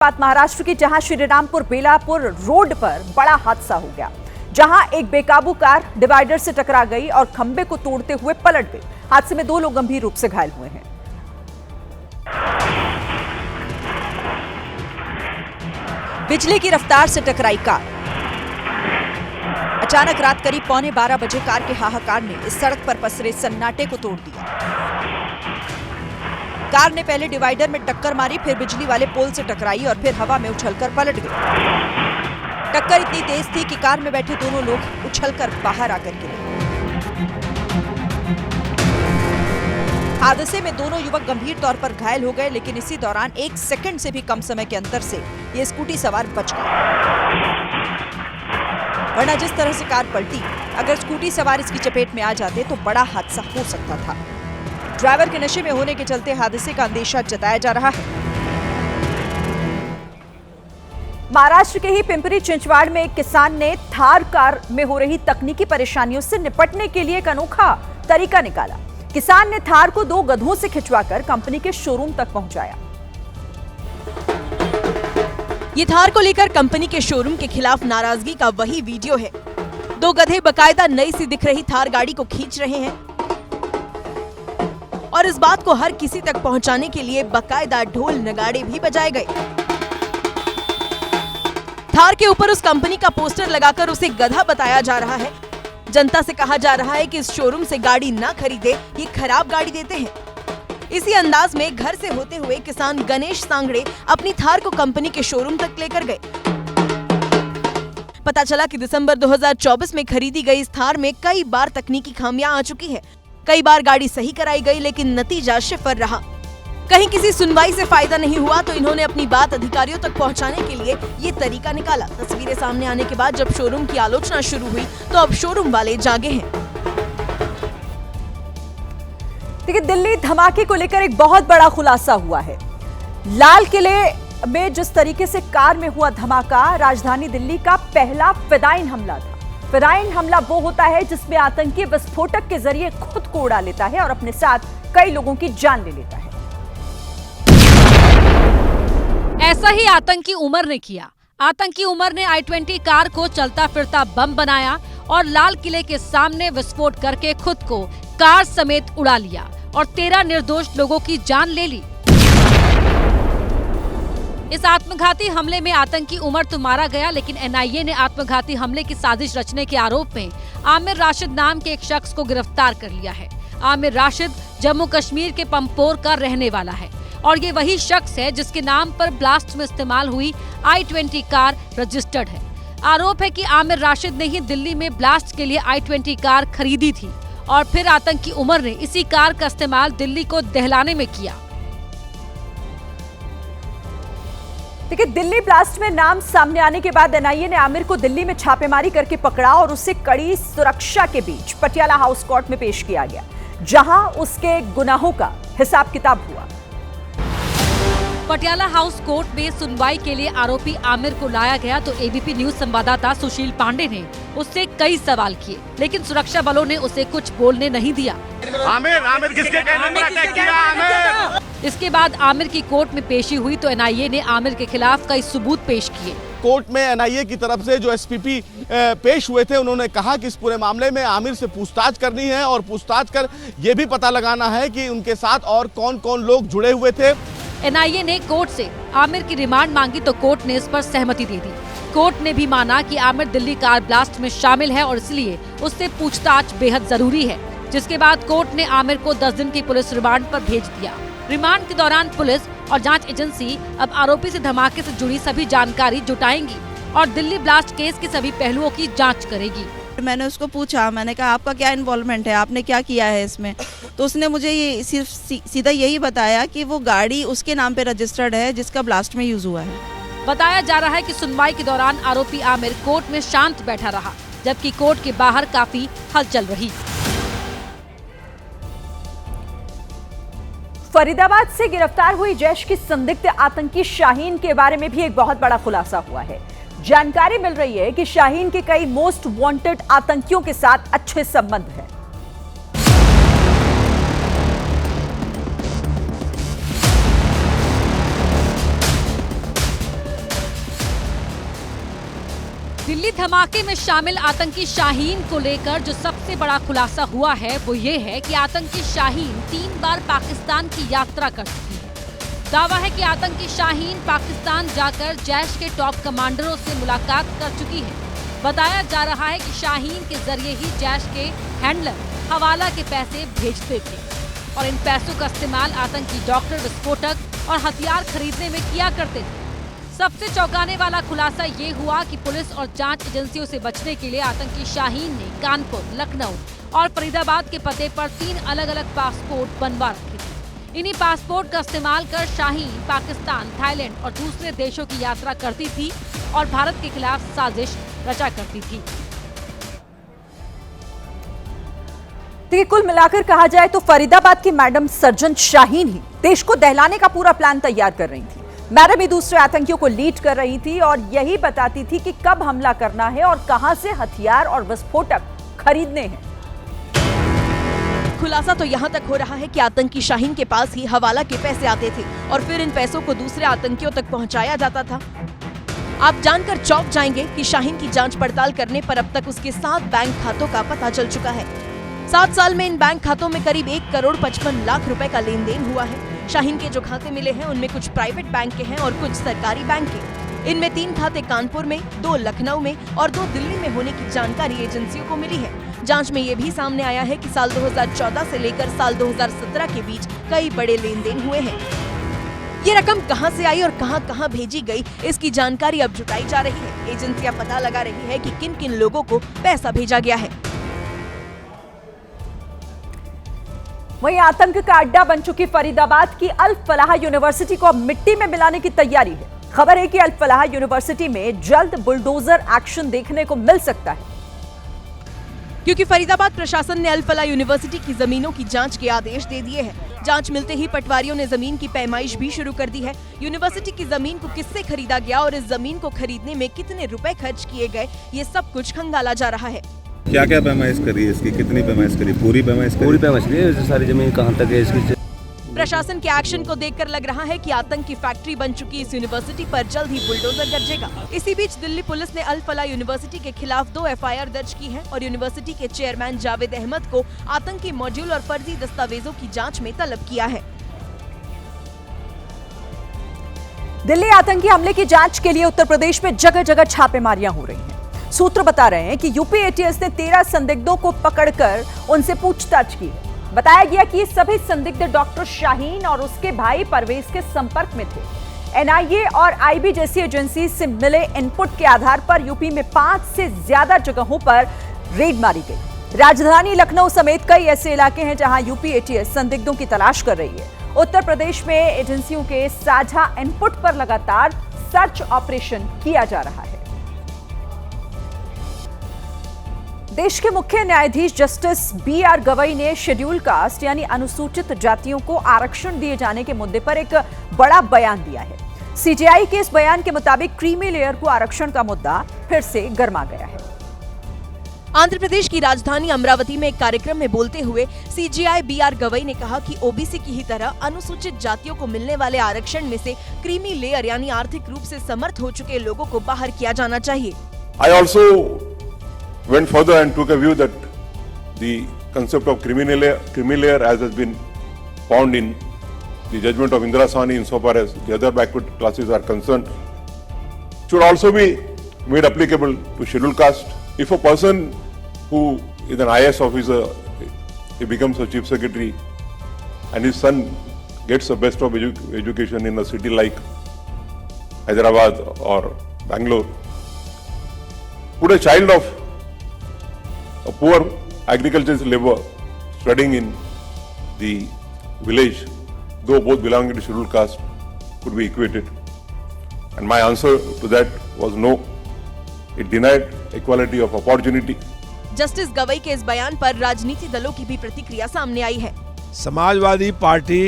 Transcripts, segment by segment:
बात महाराष्ट्र की, जहां श्रीरामपुर बेलापुर रोड पर बड़ा हादसा हो गया, जहां एक बेकाबू कार डिवाइडर से टकरा गई और खंबे को तोड़ते हुए पलट गई। हादसे में 2 लोग गंभीर रूप से घायल हुए हैं। बिजली की रफ्तार से टकराई कार। अचानक रात करीब 11:15 बजे कार के हाहाकार ने इस सड़क पर पसरे सन्नाटे को तोड़ दिया। कार ने पहले डिवाइडर में टक्कर मारी, फिर बिजली वाले पोल से टकराई और फिर हवा में उछलकर पलट गई। टक्कर इतनी तेज थी कि कार में बैठे दोनों लोग उछलकर बाहर आकर गिरे। हादसे में दोनों युवक गंभीर तौर पर घायल हो गए, लेकिन इसी दौरान 1 सेकंड से भी कम समय के अंतर से ये स्कूटी सवार बच गए। वरना जिस तरह से कार पलटी, अगर स्कूटी सवार इसकी चपेट में आ जाते तो बड़ा हादसा हो सकता था। ड्राइवर के नशे में होने के चलते हादसे का अंदेशा जताया जा रहा है। महाराष्ट्र के ही पिंपरी चिंचवाड़ में एक किसान ने थार कार में हो रही तकनीकी परेशानियों से निपटने के लिए एक अनोखा तरीका निकाला। किसान ने थार को 2 गधों से खिंचवाकर कंपनी के शोरूम तक पहुंचाया। ये थार को लेकर कंपनी के शोरूम के खिलाफ नाराजगी का वही वीडियो है। 2 गधे बकायदा नई सी दिख रही थार गाड़ी को खींच रहे हैं और इस बात को हर किसी तक पहुंचाने के लिए बकायदा ढोल नगाड़े भी बजाए गए। थार के ऊपर उस कंपनी का पोस्टर लगाकर उसे गधा बताया जा रहा है। जनता से कहा जा रहा है कि इस शोरूम से गाड़ी ना खरीदे, ये खराब गाड़ी देते हैं। इसी अंदाज में घर से होते हुए किसान गणेश सांगड़े अपनी थार को कंपनी के शोरूम तक लेकर गए। पता चला कि दिसंबर 2024 में खरीदी गई इस थार में कई बार तकनीकी खामियां आ चुकी है। कई बार गाड़ी सही कराई गई, लेकिन नतीजा सिफर रहा। कहीं किसी सुनवाई से फायदा नहीं हुआ तो इन्होंने अपनी बात अधिकारियों तक पहुंचाने के लिए ये तरीका निकाला। तस्वीरें सामने आने के बाद जब शोरूम की आलोचना शुरू हुई तो अब शोरूम वाले जागे हैं। देखिए, दिल्ली धमाके को लेकर एक बहुत बड़ा खुलासा हुआ है। लाल किले में जिस तरीके से कार में हुआ धमाका, राजधानी दिल्ली का पहला फिदायीन हमला था। फिदायीन हमला वो होता है जिसमें आतंकी विस्फोटक के जरिए खुद को उड़ा लेता है और अपने साथ कई लोगों की जान ले लेता है। ऐसा ही आतंकी उमर ने किया। आतंकी उमर ने i20 कार को चलता फिरता बम बनाया और लाल किले के सामने विस्फोट करके खुद को कार समेत उड़ा लिया और 13 निर्दोष लोगों की जान ले ली। इस आत्मघाती हमले में आतंकी उमर तो मारा गया, लेकिन एनआईए ने आत्मघाती हमले की साजिश रचने के आरोप में आमिर राशिद नाम के एक शख्स को गिरफ्तार कर लिया है। आमिर राशिद जम्मू कश्मीर के पंपोर का रहने वाला है और ये वही शख्स है जिसके नाम पर ब्लास्ट में इस्तेमाल हुई i20 कार रजिस्टर्ड है। आरोप है कि आमिर राशिद ने ही दिल्ली में ब्लास्ट के लिए i20 कार खरीदी थी और फिर आतंकी उमर ने इसी कार का इस्तेमाल दिल्ली को दहलाने में किया। देखिए, दिल्ली ब्लास्ट में नाम सामने आने के बाद एनआईए ने आमिर को दिल्ली में छापेमारी करके पकड़ा और उसे कड़ी सुरक्षा के बीच पटियाला हाउस कोर्ट में पेश किया गया, जहां उसके गुनाहों का हिसाब किताब हुआ। पटियाला हाउस कोर्ट में सुनवाई के लिए आरोपी आमिर को लाया गया तो एबीपी न्यूज संवाददाता सुशील पांडे ने उससे कई सवाल किए, लेकिन सुरक्षा बलों ने उसे कुछ बोलने नहीं दिया। आमिर किसके कहने पर अटैक किया? आमिर। इसके बाद आमिर की कोर्ट में पेशी हुई तो एनआईए ने आमिर के खिलाफ कई सबूत पेश किए। कोर्ट में एनआईए की तरफ से जो एसपीपी पेश हुए थे, उन्होंने कहा कि इस पूरे मामले में आमिर से पूछताछ करनी है और पूछताछ कर ये भी पता लगाना है कि उनके साथ और कौन कौन लोग जुड़े हुए थे। एनआईए ने कोर्ट से आमिर की रिमांड मांगी तो कोर्ट ने इस पर सहमति दे दी। कोर्ट ने भी माना कि आमिर दिल्ली कार ब्लास्ट में शामिल है और इसलिए उससे पूछताछ बेहद जरूरी है, जिसके बाद कोर्ट ने आमिर को 10 दिन की पुलिस रिमांड पर भेज दिया। रिमांड के दौरान पुलिस और जांच एजेंसी अब आरोपी से धमाके से जुड़ी सभी जानकारी जुटाएंगी और दिल्ली ब्लास्ट केस के सभी पहलुओं की जांच करेगी। मैंने उसको पूछा, मैंने कहा आपका क्या इन्वॉल्वमेंट है, आपने क्या किया है इसमें? तो उसने मुझे ये सिर्फ सीधा यही बताया कि वो गाड़ी उसके नाम पे रजिस्टर्ड है जिसका ब्लास्ट में यूज हुआ है। बताया जा रहा है कि सुनवाई के दौरान आरोपी आमिर कोर्ट में शांत बैठा रहा, जबकि कोर्ट के बाहर काफी हलचल रही। फरीदाबाद से गिरफ्तार हुई जैश की संदिग्ध आतंकी शाहीन के बारे में भी एक बहुत बड़ा खुलासा हुआ है। जानकारी मिल रही है कि शाहीन के कई मोस्ट वांटेड आतंकियों के साथ अच्छे संबंध हैं। दिल्ली धमाके में शामिल आतंकी शाहीन को लेकर जो सबसे बड़ा खुलासा हुआ है वो ये है कि आतंकी शाहीन 3 बार पाकिस्तान की यात्रा कर चुकी है। दावा है कि आतंकी शाहीन पाकिस्तान जाकर जैश के टॉप कमांडरों से मुलाकात कर चुकी है। बताया जा रहा है कि शाहीन के जरिए ही जैश के हैंडलर हवाला के पैसे भेजते थे और इन पैसों का इस्तेमाल आतंकी डॉक्टर, विस्फोटक और हथियार खरीदने में किया करते थे। सबसे चौंकाने वाला खुलासा ये हुआ कि पुलिस और जांच एजेंसियों से बचने के लिए आतंकी शाहीन ने कानपुर, लखनऊ और फरीदाबाद के पते पर 3 अलग-अलग पासपोर्ट बनवा रखे थे। इन्हीं पासपोर्ट का इस्तेमाल कर शाहीन पाकिस्तान, थाईलैंड और दूसरे देशों की यात्रा करती थी और भारत के खिलाफ साजिश रचा करती थी। देखिए, कुल मिलाकर कहा जाए तो फरीदाबाद की मैडम सरजन शाहीन ही देश को दहलाने का पूरा प्लान तैयार कर रही थी। मैडम ही दूसरे आतंकियों को लीड कर रही थी और यही बताती थी कि कब हमला करना है और कहां से हथियार और विस्फोटक खरीदने हैं। खुलासा तो यहाँ तक हो रहा है कि आतंकी शाहीन के पास ही हवाला के पैसे आते थे और फिर इन पैसों को दूसरे आतंकियों तक पहुँचाया जाता था। आप जानकर चौंक जाएंगे कि शाहीन की जांच पड़ताल करने पर अब तक उसके 7 बैंक खातों का पता चल चुका है। 7 साल में इन बैंक खातों में करीब 1 करोड़ 55 लाख रुपए का लेन देन हुआ है। शाहीन के जो खाते मिले हैं उनमें कुछ प्राइवेट बैंक के हैं और कुछ सरकारी बैंक के। इनमें 3 खाते कानपुर में, 2 लखनऊ में और 2 दिल्ली में होने की जानकारी एजेंसियों को मिली है। जांच में ये भी सामने आया है कि साल 2014 से लेकर साल 2017 के बीच कई बड़े लेन देन हुए हैं। ये रकम कहां से आई और कहां भेजी गई, इसकी जानकारी अब जुटाई जा रही है। एजेंसियां पता लगा रही है कि किन किन लोगों को पैसा भेजा गया है। वहीं आतंक का अड्डा बन चुकी फरीदाबाद की अल फलाह यूनिवर्सिटी को अब मिट्टी में मिलाने की तैयारी है। खबर है कि अल फलाह यूनिवर्सिटी में जल्द बुलडोजर एक्शन देखने को मिल सकता है, क्योंकि फरीदाबाद प्रशासन ने अल फलाह यूनिवर्सिटी की जमीनों की जांच के आदेश दे दिए हैं। जांच मिलते ही पटवारियों ने जमीन की पैमाइश भी शुरू कर दी है। यूनिवर्सिटी की जमीन को किससे खरीदा गया और इस जमीन को खरीदने में कितने रुपए खर्च किए गए, ये सब कुछ खंगाला जा रहा है। क्या क्या पैमाइश करी है इसकी, कितनी पैमाइश करी, पूरी पैमाइश करी है, सारी जमीन कहाँ तक है इसकी। प्रशासन के एक्शन को देखकर लग रहा है कि आतंक की फैक्ट्री बन चुकी इस यूनिवर्सिटी पर जल्द ही बुलडोजर गरजेगा। इसी बीच दिल्ली पुलिस ने अल फलाह यूनिवर्सिटी के खिलाफ 2 FIR दर्ज की है और यूनिवर्सिटी के चेयरमैन जावेद अहमद को आतंकी मॉड्यूल और फर्जी दस्तावेजों की जांच में तलब किया है। दिल्ली आतंकी हमले की जांच के लिए उत्तर प्रदेश में जगह जगह छापेमारियां हो रही हैं। सूत्र बता रहे हैं कि यूपी ATS ने 13 संदिग्धों को पकड़कर उनसे पूछताछ की है। बताया गया कि ये सभी संदिग्ध डॉक्टर शाहीन और उसके भाई परवेज के संपर्क में थे। NIA और IB जैसी एजेंसी से मिले इनपुट के आधार पर यूपी में 5 से ज्यादा जगहों पर रेड मारी गई। राजधानी लखनऊ समेत कई ऐसे इलाके हैं जहां यूपी ATS संदिग्धों की तलाश कर रही है। उत्तर प्रदेश में एजेंसियों के साझा इनपुट पर लगातार सर्च ऑपरेशन किया जा रहा है। देश के मुख्य न्यायाधीश जस्टिस BR गवई ने शेड्यूल कास्ट यानी अनुसूचित जातियों को आरक्षण दिए जाने के मुद्दे पर एक बड़ा बयान दिया है। CJI के इस बयान के मुताबिक क्रीमी लेयर को आरक्षण का मुद्दा फिर से गर्मा गया है। आंध्र प्रदेश की राजधानी अमरावती में एक कार्यक्रम में बोलते हुए CJI BR गवई ने कहा कि OBC की ही तरह अनुसूचित जातियों को मिलने वाले आरक्षण में से क्रीमी लेयर यानी आर्थिक रूप से समर्थ हो चुके लोगों को बाहर किया जाना चाहिए। I also went further and took a view that the concept of creamy layer as has been found in the judgment of Indira Sawhney insofar as the other backward classes are concerned should also be made applicable to scheduled caste. If a person who is an IAS officer, he becomes a chief secretary and his son gets the best of education in a city like Hyderabad or Bangalore, put a child of a poor agricultural labor studying in the village, though both belonging to scheduled caste, could be equated. And my answer to that was no. It denied equality of opportunity. Justice Gavai के इस बयान पर राजनीति दलों की भी प्रतिक्रिया सामने आई है। समाजवादी पार्टी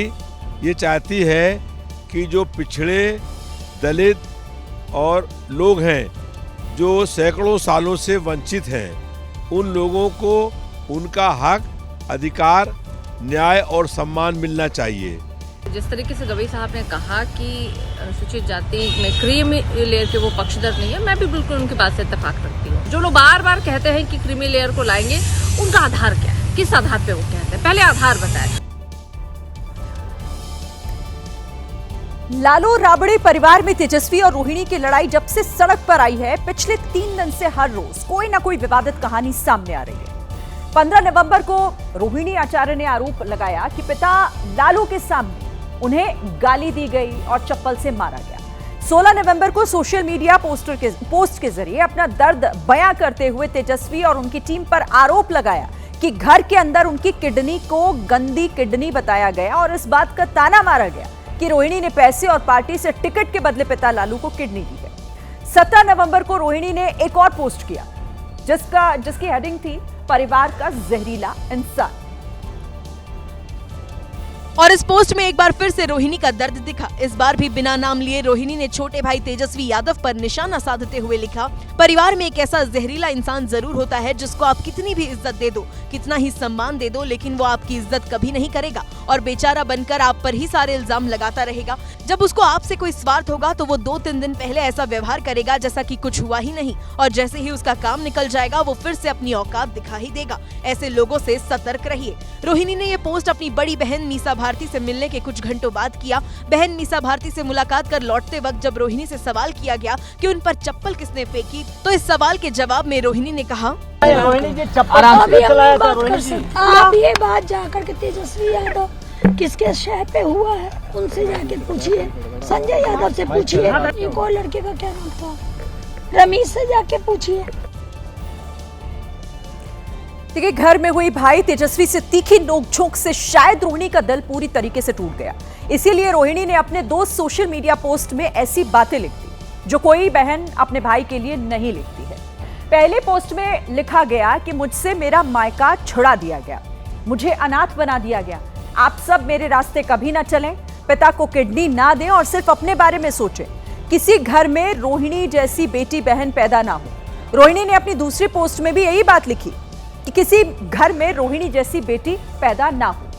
ये चाहती है कि जो पिछड़े दलित और लोग हैं जो सैकड़ों सालों से वंचित हैं, उन लोगों को उनका हक, अधिकार, न्याय और सम्मान मिलना चाहिए। जिस तरीके से गवई साहब ने कहा कि अनुसूचित जाति में क्रीमी लेयर के वो पक्षधर नहीं है। मैं भी बिल्कुल उनकी बात से इत्तेफाक रखती हूँ। जो लोग बार बार कहते हैं कि क्रीमी लेयर को लाएंगे, उनका आधार क्या है, किस आधार पे वो कहते हैं, पहले आधार बताएं। लालू राबड़ी परिवार में तेजस्वी और रोहिणी की लड़ाई जब से सड़क पर आई है, पिछले 3 दिन से हर रोज कोई ना कोई विवादित कहानी सामने आ रही है। 15 नवंबर को रोहिणी आचार्य ने आरोप लगाया कि पिता लालू के सामने उन्हें गाली दी गई और चप्पल से मारा गया। 16 नवंबर को सोशल मीडिया पोस्ट के जरिए अपना दर्द बयां करते हुए तेजस्वी और उनकी टीम पर आरोप लगाया कि घर के अंदर उनकी किडनी को गंदी किडनी बताया गया और इस बात का ताना मारा गया कि रोहिणी ने पैसे और पार्टी से टिकट के बदले पिता लालू को किडनी दी है। 17 नवंबर को रोहिणी ने एक और पोस्ट किया जिसकी हेडिंग थी परिवार का जहरीला इंसान। और इस पोस्ट में एक बार फिर से रोहिणी का दर्द दिखा। इस बार भी बिना नाम लिए रोहिणी ने छोटे भाई तेजस्वी यादव पर निशाना साधते हुए लिखा, परिवार में एक ऐसा जहरीला इंसान जरूर होता है जिसको आप कितनी भी इज्जत दे दो, कितना ही सम्मान दे दो, लेकिन वो आपकी इज्जत कभी नहीं करेगा और बेचारा बनकर आप पर ही सारे इल्जाम लगाता रहेगा। जब उसको आपसे कोई स्वार्थ होगा तो वो 2-3 दिन पहले ऐसा व्यवहार करेगा जैसा कि कुछ हुआ ही नहीं, और जैसे ही उसका काम निकल जाएगा वो फिर से अपनी औकात दिखा ही देगा। ऐसे लोगों से सतर्क रहिए। रोहिणी ने ये पोस्ट अपनी बड़ी बहन मीसा भारती से मिलने के कुछ घंटों बाद किया। बहन मीसा भारती से मुलाकात कर लौटते वक्त जब रोहिणी से सवाल किया गया कि उन पर चप्पल किसने फेंकी, तो इस सवाल के जवाब में रोहिणी ने कहा, आप ये बात जाकर के तेजस्वी यादव किसके शहर पे हुआ है उनसे जाके पूछिए, संजय यादव से पूछिए, एक और लड़के का क्या नाम था, रमेश से जाके पूछिए। देखिए, घर में हुई भाई तेजस्वी से तीखी नोकझोंक से शायद रोहिणी का दिल पूरी तरीके से टूट गया। इसीलिए रोहिणी ने अपने 2 सोशल मीडिया पोस्ट में ऐसी बातें लिख दी जो कोई बहन अपने भाई के लिए नहीं लिखती है। पहले पोस्ट में लिखा गया कि मुझसे मेरा मायका छुड़ा दिया गया, मुझे अनाथ बना दिया गया, आप सब मेरे रास्ते कभी ना चलें, पिता को किडनी ना दें और सिर्फ अपने बारे में सोचें, किसी घर में रोहिणी जैसी बेटी बहन पैदा ना हो। रोहिणी ने अपनी दूसरी पोस्ट में भी यही बात लिखी कि किसी घर में रोहिणी जैसी बेटी पैदा ना हो।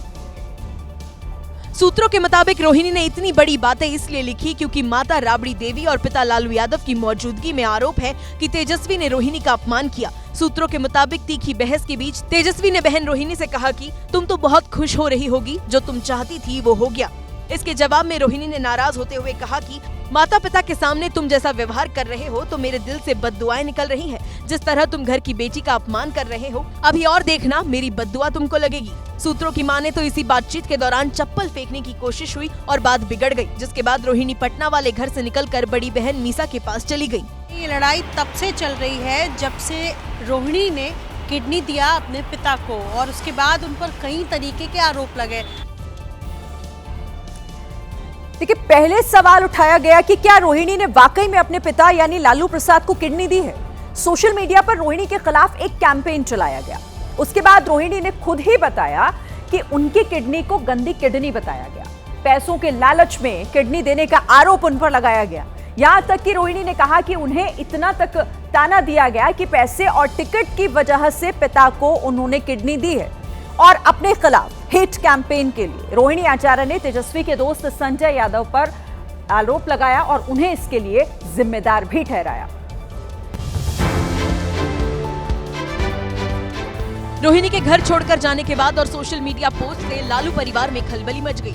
सूत्रों के मुताबिक रोहिणी ने इतनी बड़ी बातें इसलिए लिखी क्योंकि माता राबड़ी देवी और पिता लालू यादव की मौजूदगी में आरोप है कि तेजस्वी ने रोहिणी का अपमान किया। सूत्रों के मुताबिक तीखी बहस के बीच तेजस्वी ने बहन रोहिणी से कहा कि तुम तो बहुत खुश हो रही होगी, जो तुम चाहती थी वो हो गया। इसके जवाब में रोहिणी ने नाराज होते हुए कहा कि माता पिता के सामने तुम जैसा व्यवहार कर रहे हो तो मेरे दिल से बद्दुआएं निकल रही हैं। जिस तरह तुम घर की बेटी का अपमान कर रहे हो, अभी और देखना मेरी बद्दुआ तुमको लगेगी। सूत्रों की माने तो इसी बातचीत के दौरान चप्पल फेंकने की कोशिश हुई और बात बिगड़ गई, जिसके बाद रोहिणी पटना वाले घर से निकलकर बड़ी बहन मीसा के पास चली गई। ये लड़ाई तब से चल रही है जब से रोहिणी ने किडनी दिया अपने पिता को और उसके बाद उन पर कई तरीके के आरोप लगे। देखिए, पहले सवाल उठाया गया कि क्या रोहिणी ने वाकई में अपने पिता यानी लालू प्रसाद को किडनी दी है। सोशल मीडिया पर रोहिणी के खिलाफ एक कैंपेन चलाया गया। उसके बाद रोहिणी ने खुद ही बताया कि उनकी किडनी को गंदी किडनी बताया गया। पैसों के लालच में किडनी देने का आरोप उन पर लगाया गया। यहां तक कि रोहिणी ने कहा कि उन्हें इतना तक ताना दिया गया कि पैसे और टिकट की वजह से पिता को उन्होंने किडनी दी है। और अपने खिलाफ हेट कैंपेन के लिए रोहिणी आचार्य ने तेजस्वी के दोस्त संजय यादव पर आरोप लगाया और उन्हें इसके लिए जिम्मेदार भी ठहराया। रोहिणी के घर छोड़कर जाने के बाद और सोशल मीडिया पोस्ट से लालू परिवार में खलबली मच गई।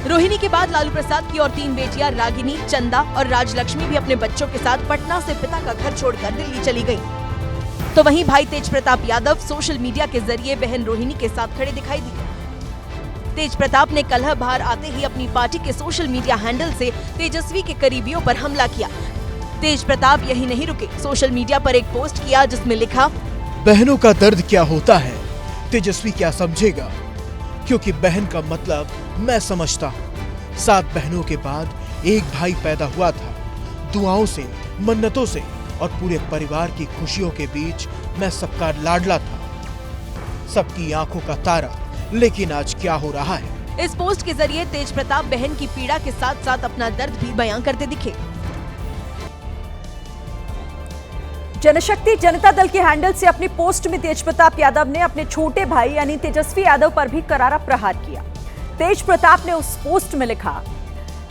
रोहिणी के बाद लालू प्रसाद की और 3 बेटियां रागिनी, चंदा और राजलक्ष्मी भी अपने बच्चों के साथ पटना से पिता का घर छोड़कर दिल्ली चली गई। तो वहीं भाई तेज प्रताप यादव सोशल मीडिया के जरिए बहन रोहिणी के साथ खड़े दिखाई दिए। तेज प्रताप ने कलह बाहर आते ही अपनी पार्टी के सोशल मीडिया हैंडल से तेजस्वी के करीबियों पर हमला किया। तेज प्रताप यही नहीं रुके, सोशल मीडिया पर एक पोस्ट किया जिसमें लिखा, बहनों का दर्द क्या होता है तेजस्वी क्या समझेगा, क्योंकि बहन का मतलब मैं समझता हूँ। 7 बहनों के बाद एक भाई पैदा हुआ था। दुआओं से, मन्नतों से और पूरे परिवार की खुशियों के बीच मैं सबका लाडला था, सबकी आंखों का तारा। लेकिन आज क्या हो रहा है। इस पोस्ट के जरिए तेज प्रताप बहन की पीड़ा के साथ साथ अपना दर्द भी बयां करते दिखे। जनशक्ति जनता दल के हैंडल से अपनी पोस्ट में तेज प्रताप यादव ने अपने छोटे भाई यानी तेजस्वी यादव पर भी करारा प्रहार किया। तेज प्रताप ने उस पोस्ट में लिखा,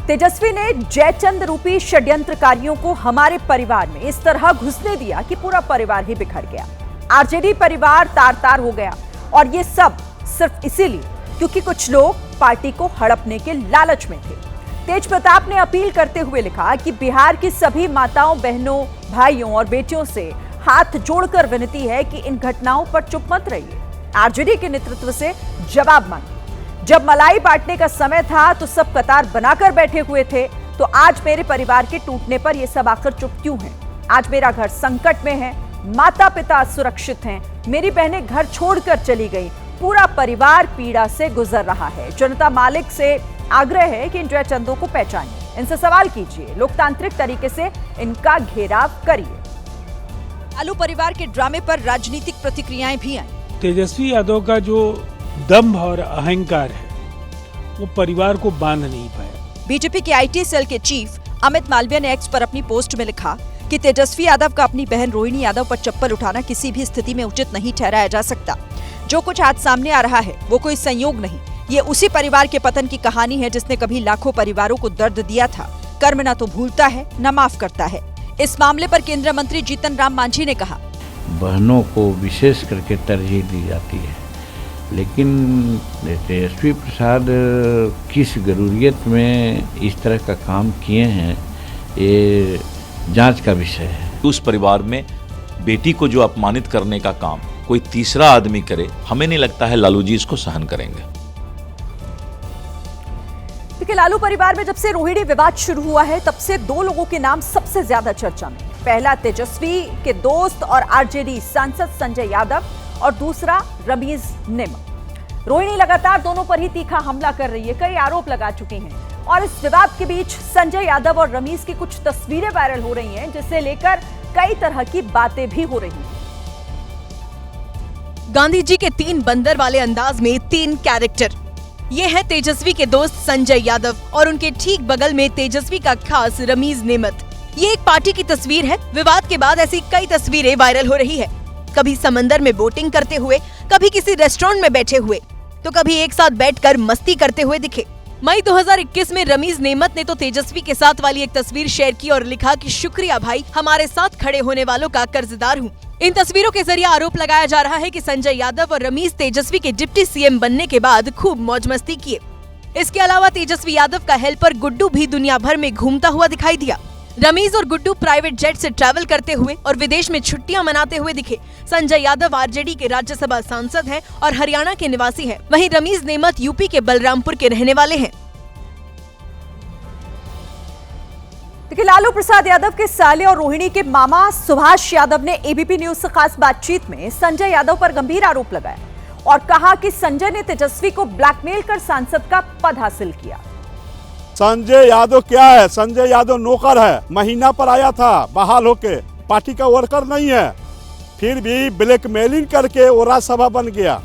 तेजस्वी ने जयचंद रूपी षड्यंत्रकारियों को हमारे परिवार में इस तरह घुसने दिया कि पूरा परिवार ही बिखर गया। आरजेडी परिवार तार-तार हो गया और ये सब सिर्फ इसीलिए क्योंकि कुछ लोग पार्टी को हड़पने के लालच में थे। तेज प्रताप ने अपील करते हुए लिखा कि बिहार की सभी माताओं, बहनों, भाइयों और बेटियों से हाथ जोड़कर विनती है कि इन घटनाओं पर चुप मत रहिए। आरजेडी के नेतृत्व से जवाब मांगे। जब मलाई बांटने का समय था तो सब कतार बनाकर बैठे हुए थे, तो आज मेरे परिवार के टूटने पर ये सब आखिर चुप क्यों हैं? आज मेरा घर संकट में है, माता पिता सुरक्षित हैं, मेरी बहनें घर छोड़कर चली गई, पूरा परिवार पीड़ा से गुजर रहा है। जनता मालिक से आग्रह है कि इन जयचंदों को पहचानिए, इनसे सवाल कीजिए, लोकतांत्रिक तरीके से इनका घेराव करिए। लालू परिवार के ड्रामे पर राजनीतिक प्रतिक्रियाएं भी आई। तेजस्वी यादव का जो दम्भ और अहंकार है वो परिवार को बांध नहीं पाया। बीजेपी के आईटी सेल के चीफ अमित मालवीय ने एक्स पर अपनी पोस्ट में लिखा कि तेजस्वी यादव का अपनी बहन रोहिणी यादव पर चप्पल उठाना किसी भी स्थिति में उचित नहीं ठहराया जा सकता। जो कुछ आज सामने आ रहा है वो कोई संयोग नहीं, ये उसी परिवार के पतन की कहानी है जिसने कभी लाखों परिवारों को दर्द दिया था। कर्म न तो भूलता है न माफ करता है। इस मामले पर केंद्रीय मंत्री जीतन राम मांझी ने कहा, बहनों को विशेष करके तरजीह दी जाती है, लेकिन तेजस्वी प्रसाद किस जरूरियत में इस तरह का काम किए हैं ये जांच का विषय है। उस परिवार में बेटी को जो अपमानित करने का काम कोई तीसरा आदमी करे, हमें नहीं लगता है लालू जी इसको सहन करेंगे। देखिए, लालू परिवार में जब से रोहिणी विवाद शुरू हुआ है तब से दो लोगों के नाम सबसे ज्यादा चर्चा में। पहला तेजस्वी के दोस्त और आरजेडी सांसद संजय यादव और दूसरा रमीज नेमत। रोहिणी लगातार दोनों पर ही तीखा हमला कर रही है, कई आरोप लगा चुकी हैं और इस विवाद के बीच संजय यादव और रमीज की कुछ तस्वीरें वायरल हो रही हैं, जिसे लेकर कई तरह की बातें भी हो रही हैं। गांधी जी के 3 बंदर वाले अंदाज में 3 कैरेक्टर। ये है तेजस्वी के दोस्त संजय यादव और उनके ठीक बगल में तेजस्वी का खास रमीज नेमत। ये एक पार्टी की तस्वीर है। विवाद के बाद ऐसी कई तस्वीरें वायरल हो रही है, कभी समंदर में बोटिंग करते हुए, कभी किसी रेस्टोरेंट में बैठे हुए, तो कभी एक साथ बैठकर मस्ती करते हुए दिखे। मई 2021 में रमीज नेमत ने तो तेजस्वी के साथ वाली एक तस्वीर शेयर की और लिखा कि शुक्रिया भाई, हमारे साथ खड़े होने वालों का कर्जदार हूँ। इन तस्वीरों के जरिए आरोप लगाया जा रहा है कि संजय यादव और रमीज तेजस्वी के डिप्टी सीएम बनने के बाद खूब मौज मस्ती किए। इसके अलावा तेजस्वी यादव का हेल्पर गुड्डू भी दुनिया भर में घूमता हुआ दिखाई दिया। रमीज और गुड्डू प्राइवेट जेट से ट्रैवल करते हुए और विदेश में छुट्टियां मनाते हुए दिखे। संजय यादव आरजेडी के राज्यसभा सांसद हैं और हरियाणा के निवासी हैं। वहीं रमीज नेमत यूपी के बलरामपुर के रहने वाले हैं। देखिए, लालू प्रसाद यादव के साले और रोहिणी के मामा सुभाष यादव ने एबीपी न्यूज से खास बातचीत में संजय यादव पर गंभीर आरोप लगाया और कहा कि संजय ने तेजस्वी को ब्लैकमेल कर सांसद का पद हासिल किया। संजय यादव क्या है? संजय यादव नौकर है, महीना पर आया था बहाल होके, पार्टी का वर्कर नहीं है, फिर भी ब्लैकमेलिंग करके वो राज्यसभा बन गया।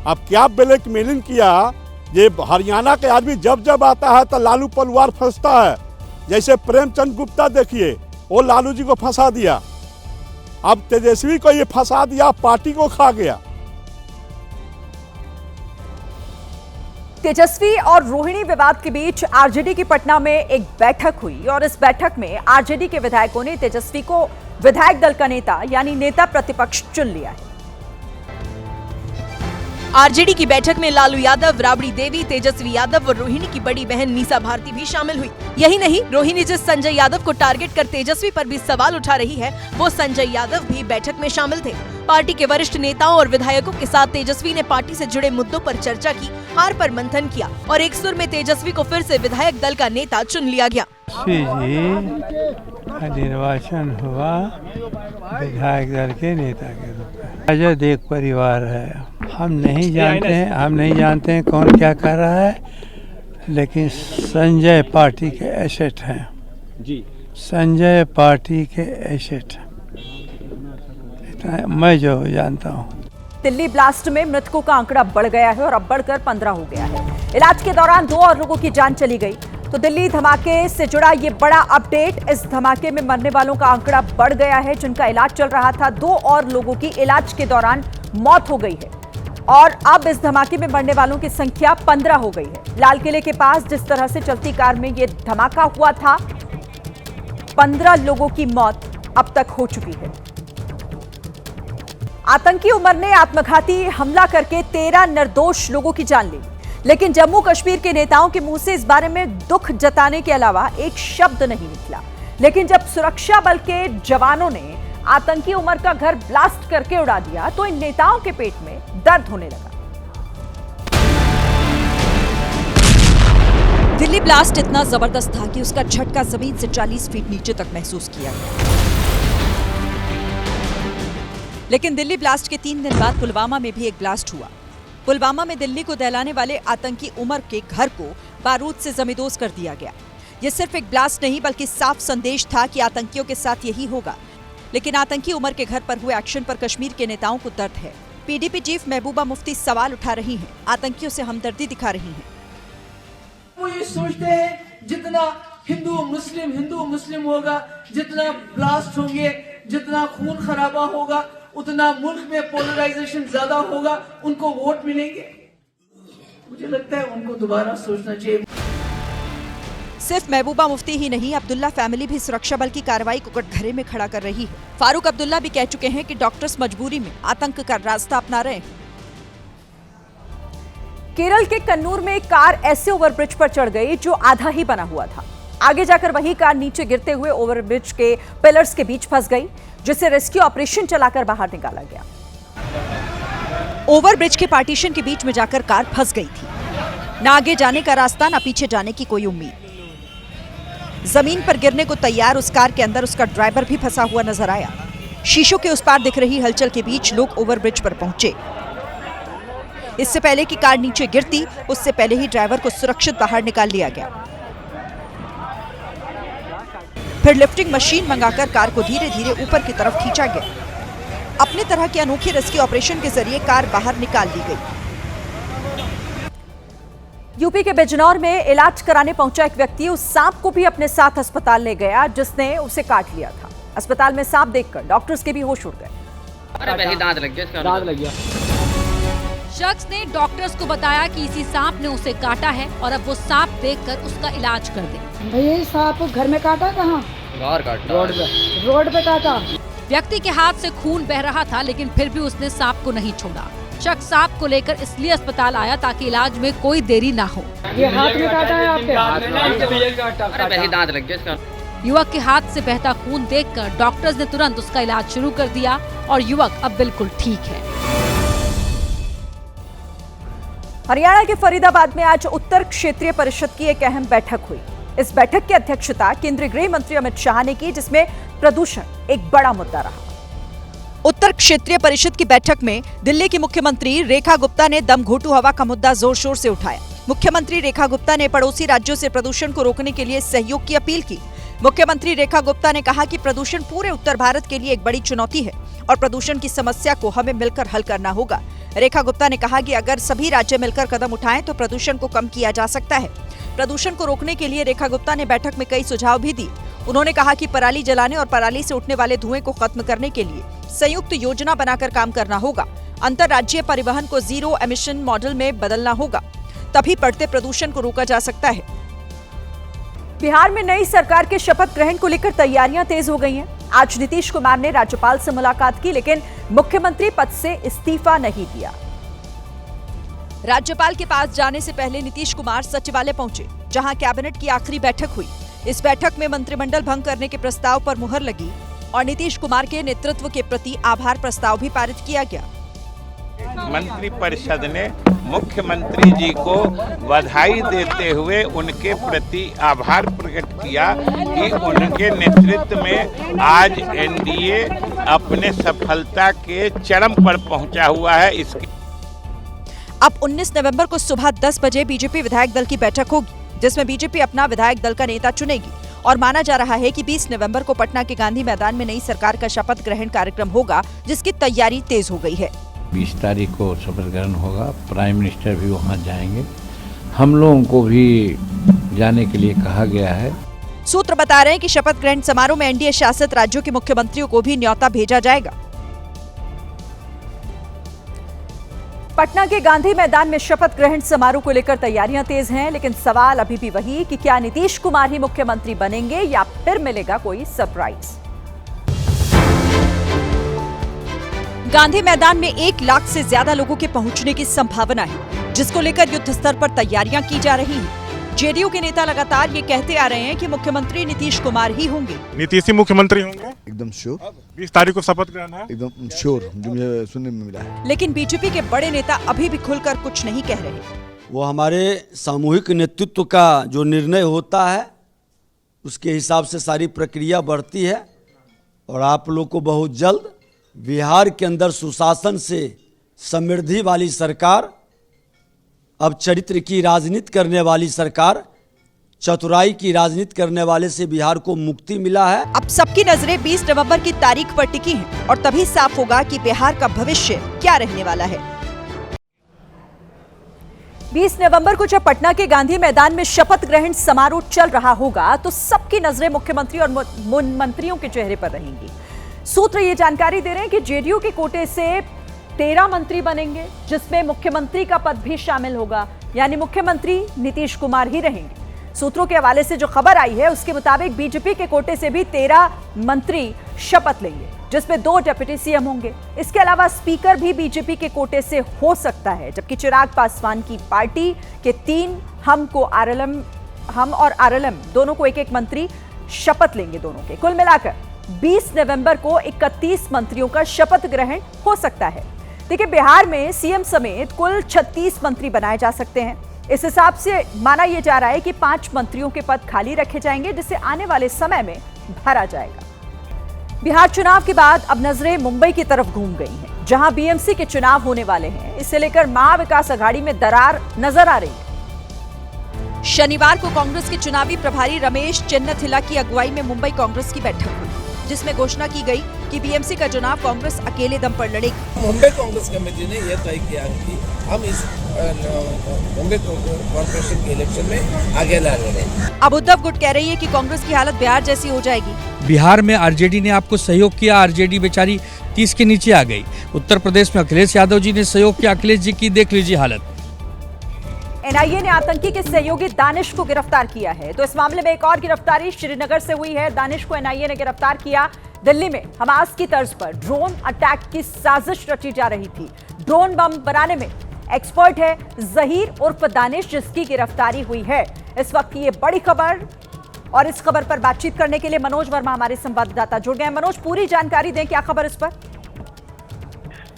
अब क्या ब्लैकमेलिंग किया? ये हरियाणा के आदमी जब जब आता है तो लालू परिवार फंसता है। जैसे प्रेमचंद गुप्ता देखिए, वो लालू जी को फंसा दिया, अब तेजस्वी को ये फंसा दिया, पार्टी को खा गया। तेजस्वी और रोहिणी विवाद के बीच आरजेडी की पटना में एक बैठक हुई और इस बैठक में आरजेडी के विधायकों ने तेजस्वी को विधायक दल का नेता यानी नेता प्रतिपक्ष चुन लिया है। आरजेडी की बैठक में लालू यादव, राबड़ी देवी, तेजस्वी यादव और रोहिणी की बड़ी बहन मीसा भारती भी शामिल हुई। यही नहीं, रोहिणी जिस संजय यादव को टारगेट कर तेजस्वी पर भी सवाल उठा रही है, वो संजय यादव भी बैठक में शामिल थे। पार्टी के वरिष्ठ नेताओं और विधायकों के साथ तेजस्वी ने पार्टी से जुड़े मुद्दों पर चर्चा की, हार पर मंथन किया और एक सुर में तेजस्वी को फिर से विधायक दल का नेता चुन लिया गया। निर्वाचन हुआ विधायक दल के नेता के रूप में। अजय देव परिवार है, हम नहीं जानते हैं कौन क्या कर रहा है, लेकिन संजय पार्टी के एसेट हैं जी। संजय पार्टी के एसेट मैं जो जानता हूँ। दिल्ली ब्लास्ट में मृतकों का आंकड़ा बढ़ गया है और अब बढ़कर 15 हो गया है। इलाज के दौरान 2 और लोगों की जान चली गई। तो दिल्ली धमाके से जुड़ा ये बड़ा अपडेट, इस धमाके में मरने वालों का आंकड़ा बढ़ गया है। जिनका इलाज चल रहा था, 2 और लोगों की इलाज के दौरान मौत हो गई है। और अब इस धमाके में मरने वालों की संख्या 15 हो गई है। लाल किले के पास जिस तरह से चलती कार में यह धमाका हुआ था, 15 लोगों की मौत अब तक हो चुकी है। आतंकी उमर ने आत्मघाती हमला करके 13 निर्दोष लोगों की जान ली, लेकिन जम्मू कश्मीर के नेताओं के मुंह से इस बारे में दुख जताने के अलावा एक शब्द नहीं निकला। लेकिन जब सुरक्षा बल के जवानों ने आतंकी उमर का घर ब्लास्ट करके उड़ा दिया तो इन नेताओं के पेट में दर्द होने लगा। दिल्ली ब्लास्ट इतना जबरदस्त था कि उसका झटका जमीन से 40 फीट नीचे तक महसूस किया गया। लेकिन दिल्ली ब्लास्ट के 3 दिन बाद पुलवामा में भी एक ब्लास्ट हुआ। पुलवामा में दिल्ली को दहलाने वाले आतंकी उमर के घर को बारूद से जमींदोज कर दिया गया। यह सिर्फ एक ब्लास्ट नहीं बल्कि साफ संदेश था कि आतंकियों के साथ यही होगा। लेकिन आतंकी उमर के घर पर हुए एक्शन पर कश्मीर के नेताओं को दर्द है। पीडीपी चीफ महबूबा मुफ्ती सवाल उठा रही हैं, आतंकियों से हमदर्दी दिखा रही हैं। वो ये सोचते हैं जितना हिंदू मुस्लिम होगा, जितना ब्लास्ट होंगे, जितना खून खराबा होगा, उतना मुल्क में पोलराइजेशन ज्यादा होगा, उनको वोट मिलेंगे। मुझे लगता है उनको दोबारा सोचना चाहिए। सिर्फ महबूबा मुफ्ती ही नहीं, अब्दुल्ला फैमिली भी सुरक्षा बल की कार्रवाई को कटघरे में खड़ा कर रही है। फारूक अब्दुल्ला भी कह चुके हैं कि डॉक्टर्स मजबूरी में आतंक का रास्ता अपना रहे हैं। केरल के कन्नूर में एक कार ऐसे ओवरब्रिज पर चढ़ गई जो आधा ही बना हुआ था। आगे जाकर वही कार नीचे गिरते हुए ओवरब्रिज के पिलर्स के बीच फंस गई, जिसे रेस्क्यू ऑपरेशन चलाकर बाहर निकाला गया। ओवरब्रिज के पार्टीशन के बीच में जाकर कार फंस गई थी। न आगे जाने का रास्ता, न पीछे जाने की कोई उम्मीद। जमीन पर गिरने को तैयार उस कार के अंदर उसका ड्राइवर भी फंसा हुआ नजर आया। शीशों के उस पार दिख रही हलचल के बीच लोग ओवरब्रिज पर पहुंचे। इससे पहले कि कार नीचे गिरती, उससे पहले ही ड्राइवर को सुरक्षित बाहर निकाल लिया गया। फिर लिफ्टिंग मशीन मंगाकर कार को धीरे धीरे ऊपर की तरफ खींचा गया। अपने तरह के अनोखे रेस्क्यू ऑपरेशन के जरिए कार बाहर निकाल ली गई। यूपी के बिजनौर में इलाज कराने पहुंचा एक व्यक्ति उस सांप को भी अपने साथ अस्पताल ले गया जिसने उसे काट लिया था। अस्पताल में सांप देखकर डॉक्टर्स के भी होश उड़ गए। अरे दांत लग गया। शख्स ने डॉक्टर्स को बताया कि इसी सांप ने उसे काटा है और अब वो सांप देखकर उसका इलाज कर दे। भैया सांप घर में काटा, कहाँ? बाहर काटा, रोड पे काटा। व्यक्ति के हाथ से खून बह रहा था, लेकिन फिर भी उसने सांप को नहीं छोड़ा। शख्स सांप को लेकर इसलिए अस्पताल आया ताकि इलाज में कोई देरी ना हो। ये हाथ में काटा है आपके? अरे दांत लग गया इसका। युवक के हाथ से बहता खून देखकर डॉक्टर्स ने तुरंत उसका इलाज शुरू कर दिया और युवक अब बिल्कुल ठीक है। हरियाणा के फरीदाबाद में आज उत्तर क्षेत्रीय परिषद की एक अहम बैठक हुई। इस बैठक की अध्यक्षता केंद्रीय गृह मंत्री अमित शाह ने की, जिसमें प्रदूषण एक बड़ा मुद्दा रहा। उत्तर क्षेत्रीय परिषद की बैठक में दिल्ली की मुख्यमंत्री रेखा गुप्ता ने दम घोटू हवा का मुद्दा जोर शोर से उठाया। मुख्यमंत्री रेखा गुप्ता ने पड़ोसी राज्यों से प्रदूषण को रोकने के लिए सहयोग की अपील की। मुख्यमंत्री रेखा गुप्ता ने कहा कि प्रदूषण पूरे उत्तर भारत के लिए एक बड़ी चुनौती है और प्रदूषण की समस्या को हमें मिलकर हल करना होगा। रेखा गुप्ता ने कहा कि अगर सभी राज्य मिलकर कदम उठाएं तो प्रदूषण को कम किया जा सकता है। प्रदूषण को रोकने के लिए रेखा गुप्ता ने बैठक में कई सुझाव भी दिए। उन्होंने कहा कि पराली जलाने और पराली से उठने वाले धुएं को खत्म करने के लिए संयुक्त योजना बनाकर काम करना होगा। अंतरराज्यीय परिवहन को जीरो एमिशन मॉडल में बदलना होगा, तभी बढ़ते प्रदूषण को रोका जा सकता है। बिहार में नई सरकार के शपथ ग्रहण को लेकर तैयारियां तेज हो गई हैं। आज नीतीश कुमार ने राज्यपाल से मुलाकात की, लेकिन मुख्यमंत्री पद से इस्तीफा नहीं दिया। राज्यपाल के पास जाने से पहले नीतीश कुमार सचिवालय पहुंचे, जहां कैबिनेट की आखिरी बैठक हुई। इस बैठक में मंत्रिमंडल भंग करने के प्रस्ताव पर मुहर लगी और नीतीश कुमार के नेतृत्व के प्रति आभार प्रस्ताव भी पारित किया गया। मंत्रिपरिषद ने मुख्यमंत्री जी को बधाई देते हुए उनके प्रति आभार प्रकट किया कि उनके नेतृत्व में आज एनडीए अपने सफलता के चरम पर पहुंचा हुआ है। इसके अब 19 नवंबर को सुबह 10 बजे बीजेपी विधायक दल की बैठक होगी, जिसमें बीजेपी अपना विधायक दल का नेता चुनेगी और माना जा रहा है कि 20 नवंबर को पटना के गांधी मैदान में नई सरकार का शपथ ग्रहण कार्यक्रम होगा, जिसकी तैयारी तेज हो गई है। 20 तारीख को शपथ ग्रहण होगा, प्राइम मिनिस्टर भी वहां जाएंगे, हम लोगों को भी जाने के लिए कहा गया है। सूत्र बता रहे हैं कि शपथ ग्रहण समारोह में एनडीए शासित राज्यों के मुख्यमंत्रियों को भी न्योता भेजा जाएगा। पटना के गांधी मैदान में शपथ ग्रहण समारोह को लेकर तैयारियां तेज हैं, लेकिन सवाल अभी भी वही कि क्या नीतीश कुमार ही मुख्यमंत्री बनेंगे या फिर मिलेगा कोई सरप्राइज। गांधी मैदान में 1 लाख से ज्यादा लोगों के पहुंचने की संभावना है, जिसको लेकर युद्ध स्तर पर तैयारियां की जा रही हैं। जेडीयू के नेता लगातार ये कहते आ रहे हैं कि मुख्यमंत्री नीतीश कुमार ही होंगे। नीतीश ही मुख्यमंत्री होंगे, एकदम श्योर। 20 तारीख को शपथ ग्रहण है, एकदम श्योर, जो मुझे सुनने में मिला है। लेकिन बीजेपी के बड़े नेता अभी भी खुलकर कुछ नहीं कह रहे। वो हमारे सामूहिक नेतृत्व का जो निर्णय होता है उसके हिसाब से सारी प्रक्रिया बढ़ती है और आप लोग को बहुत जल्द बिहार के अंदर सुशासन से समृद्धि वाली सरकार, अब चरित्र की राजनीति करने वाली सरकार, चतुराई की राजनीति करने वाले से बिहार को मुक्ति मिला है। अब सबकी नजरें 20 नवंबर की तारीख पर टिकी हैं और तभी साफ होगा कि बिहार का भविष्य क्या रहने वाला है। 20 नवंबर को जब पटना के गांधी मैदान में शपथ ग्रहण समारोह चल रहा होगा तो सबकी नजरें मुख्यमंत्री और मंत्रियों के चेहरे पर रहेंगी। सूत्र ये जानकारी दे रहे हैं कि जेडीयू के कोटे से 13 मंत्री बनेंगे, जिसमें मुख्यमंत्री का पद भी शामिल होगा, यानी मुख्यमंत्री नीतीश कुमार ही रहेंगे। सूत्रों के हवाले से जो खबर आई है उसके मुताबिक बीजेपी के कोटे से भी 13 मंत्री शपथ लेंगे, जिसमें 2 डिप्टी सीएम होंगे। इसके अलावा स्पीकर भी बीजेपी के कोटे से हो सकता है, जबकि चिराग पासवान की पार्टी के 3 हम और आरएलएम दोनों को 1-1 मंत्री शपथ लेंगे दोनों के। कुल मिलाकर 20 नवंबर को 31 मंत्रियों का शपथ ग्रहण हो सकता है। देखिए, बिहार में सीएम समेत कुल 36 मंत्री बनाए जा सकते हैं। इस हिसाब से माना यह जा रहा है कि 5 मंत्रियों के पद खाली रखे जाएंगे, जिसे आने वाले समय में भरा जाएगा। बिहार चुनाव के बाद अब नजरें मुंबई की तरफ घूम गई हैं, जहां बीएमसी के चुनाव होने वाले हैं। इसे लेकर महाविकास अघाड़ी में दरार नजर आ रही है। शनिवार को कांग्रेस के चुनावी प्रभारी रमेश चेन्नथिला की अगुवाई में मुंबई कांग्रेस की बैठक हुई, जिसमें घोषणा की गई कि बीएमसी का चुनाव कांग्रेस अकेले दम पर लड़ेगी। मुंबई कांग्रेस कमेटी ने यह तय किया कि हम इस मुंबई कॉर्पोरेशन के इलेक्शन में आगे ला रहे हैं। अब उद्धव गुट कह रही है कि कांग्रेस की हालत बिहार जैसी हो जाएगी। बिहार में आरजेडी ने आपको सहयोग किया, आरजेडी बेचारी 30 के नीचे आ गई। उत्तर प्रदेश में अखिलेश यादव जी ने सहयोग किया, अखिलेश जी की देख लीजिए हालत। एनआईए ने आतंकी के सहयोगी दानिश को गिरफ्तार किया है, तो इस मामले में एक और गिरफ्तारी श्रीनगर से हुई है। दानिश को एनआईए ने गिरफ्तार किया। दिल्ली में हमास की तर्ज पर ड्रोन अटैक की साजिश रची जा रही थी। ड्रोन बम बनाने में एक्सपर्ट है जहीर उर्फ दानिश, जिसकी गिरफ्तारी हुई है। इस वक्त की ये बड़ी खबर, और इस खबर पर बातचीत करने के लिए मनोज वर्मा हमारे संवाददाता जुड़ गए। मनोज, पूरी जानकारी दें, क्या खबर इस पर?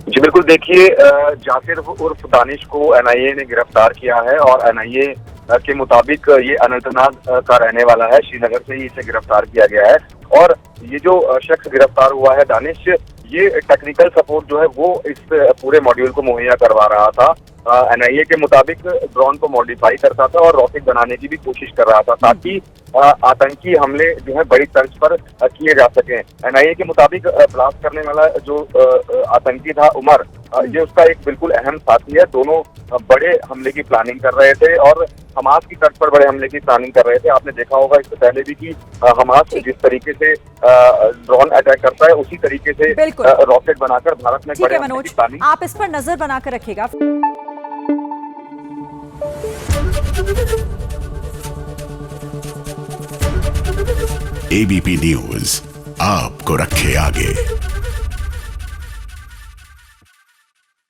जी बिल्कुल, देखिए, जाकिर उर्फ दानिश को एनआईए ने गिरफ्तार किया है और एनआईए के मुताबिक ये अनंतनाग का रहने वाला है। श्रीनगर से ही इसे गिरफ्तार किया गया है और ये जो शख्स गिरफ्तार हुआ है दानिश, ये टेक्निकल सपोर्ट जो है वो इस पूरे मॉड्यूल को मुहैया करवा रहा था। एनआईए के मुताबिक ड्रोन को मॉडिफाई करता था और रॉकेट बनाने की भी कोशिश कर रहा था, ताकि आतंकी हमले जो है बड़ी तर्ज पर किए जा सकें। एनआईए के मुताबिक ब्लास्ट करने वाला जो आतंकी था उमर, ये उसका एक बिल्कुल अहम साथी है। दोनों बड़े हमले की प्लानिंग कर रहे थे और हमास की तट पर बड़े हमले की प्लानिंग कर रहे थे। आपने देखा होगा इससे पहले भी कि हमास जिस तरीके से ड्रोन अटैक करता है, उसी तरीके से रॉकेट बनाकर भारत में बड़े हमले की प्लानिंग। आप इस पर नजर बनाकर रखिएगा। एबीपी न्यूज आपको रखे आगे।